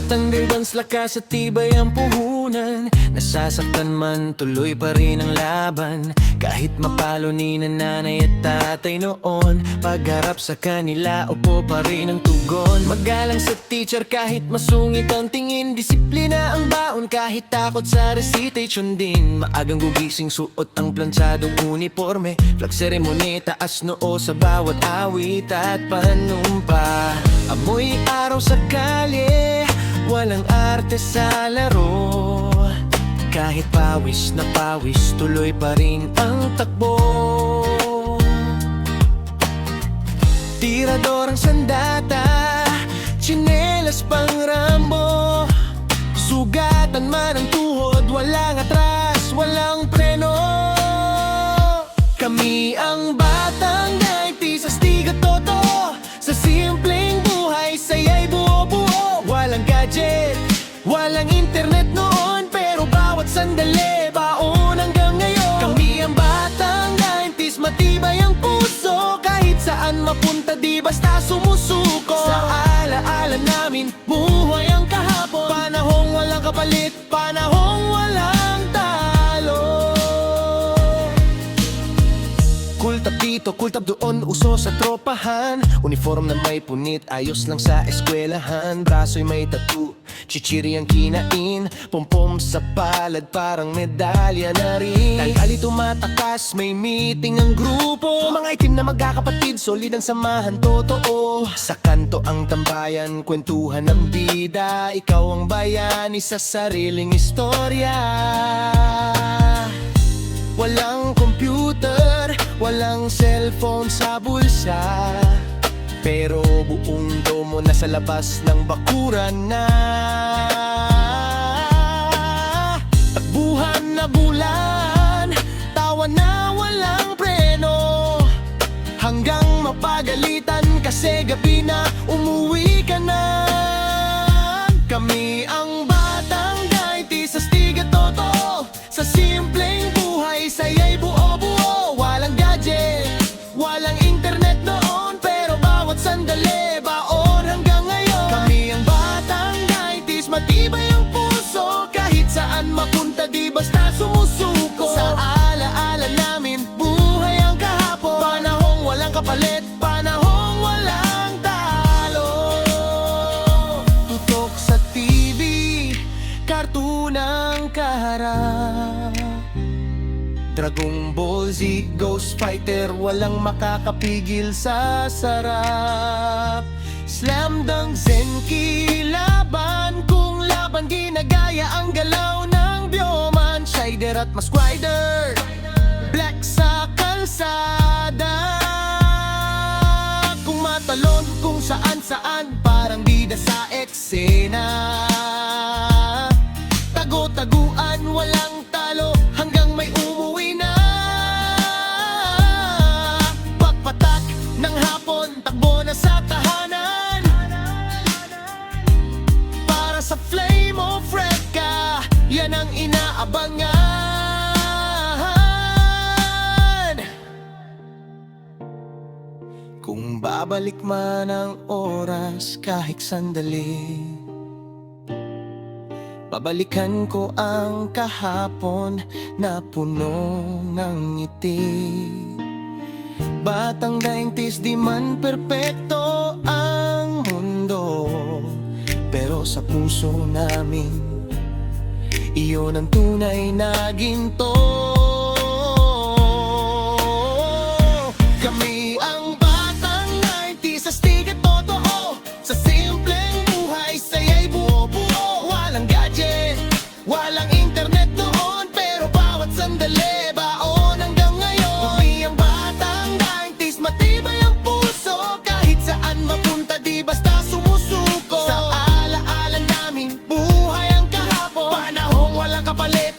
Batang Dance, lakas at tibay ang puhunan. Nasasaktan man, tuloy pa rin ang laban. Kahit mapalo ni nanay at tatay noon, pagharap sa kanila, upo pa rin ang tugon. Magalang sa teacher kahit masungit ang tingin. Disiplina ang baon kahit takot sa recitation din. Maagang gugising, suot ang plansadong uniforme. Flag ceremony, taas noo sa bawat awit at panumpa. Amoy araw sa kalye, walang arte sa laro. Kahit pawis na pawis, tuloy pa rin ang takbo. Tirador ang sandata, tsinelas pang Rambo. Sugatan man ang tuhod, walang atras, walang preno. Kami ang batang 90s, astig at toto. Sa simpleng buhay, saya'y buo-buo. Walang gadget, walang internet noon, pero bawat sandali, baon hanggang ngayon. Kami ang batang 90s, matibay ang puso. Kahit saan mapunta, di basta sumusuko. Sa alaala namin, buhay ang kahapon. Panahong walang kapalit, panahong walang talo. Kultab dito, kultab doon, uso sa tropahan. Uniform na may punit, ayos lang sa eskwelahan. Braso'y may tattoo, chichiri ang kinain. Pompom sa palad, parang medalya na rin. Tangkali tumatakas, may meeting ang grupo. Mga itim na magkakapatid, solid ang samahan, totoo. Sa kanto ang tambayan, kwentuhan ng bida. Ikaw ang bayani sa sariling istorya. Walang computer, walang cellphone sa bulsa, pero buong domo nasa labas ng bakuran na. Takbuhan na bulan, tawa na walang preno. Hanggang mapagalitan kasi gabi na, umuwi ka na. Kami ang batang 90s, astig at toto. Sa simpleng buhay, saya'y buo-buo. Walang gadget, walang internet noon, pero bawat sandali, baon hanggang ngayon. Kami ang batang 90s, matibay ang puso. Kahit saan mapunta, di basta sumusuko. Sa alaala namin, buhay ang kahapon. Panahong walang kapalit, panahong walang talo. Tutok sa TV, kartunang kaharap. Dragon Ball Z, Ghost Fighter, walang makakapigil sa sarap. Slam Dunk, Zenki, laban kung laban, ginagaya ang galaw ng Bioman. Shider at Maskrider, Black sa kalsada. Kung matalon kung saan-saan, parang bida sa eksena. Tago-taguan, walang talo, hanggang may umuwi na. Pagpatak ng hapon, takbo na sa tahanan. Para sa flame of red ka, yan ang inaabangan. Kung babalik man ang oras kahit sandali, babalikan ko ang kahapon na puno ng ngiti. Batang 90s, di man perpekto ang mundo, pero sa puso namin, iyon ang tunay na ginto. Kami ang batang 90s, astig at totoo. Sa simpleng buhay, saya'y buo-buo. Walang gadget, walang internet noon, pero bawat sandali, baon hanggang ngayon. Kami ang batang 90s, matibay ang puso. Kahit saan mapunta, di basta sumusuko. Sa alaala namin, buhay ang kahapon. Panahong walang kapalit,